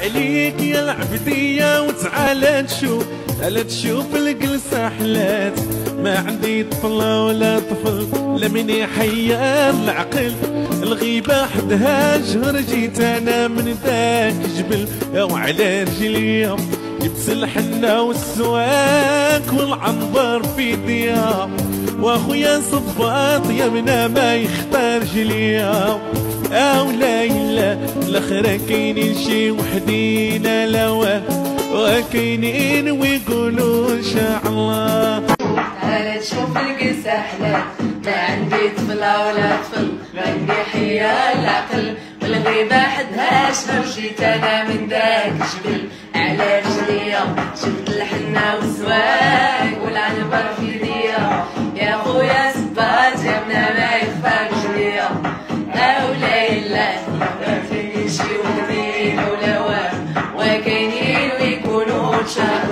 عليك يا العبدية وتعالى تشوف، تعالى تشوف الجلسة حلات. ما عندي طفلة ولا طفل لا من يحير العقل، الغيبة حدها جهر جيت انا من ذاك جبل. وعلى رجليا جبت الحنة والسواك والعنبر في ديا، واخويا صباط يمنا ما يختار جليا. او ليلى الاخرى كاينين شي وحدينا لواه، وكاينين ويقولوا ان شاء الله. تعالى تشوف القصة حلال، ما عندي طفلة ولا طفل، ما عندي حيا العقل، والغيبة حدها شهر جيت انا من ذاك جبل. على رجليا شفت الحنة والسواق والعنبر في يديا، يا خويا صبات يمنا ما يخفى رجليا. او ليلى ما فيني شي وحدين ولا واه، وكاينين ويكونوا ان شاء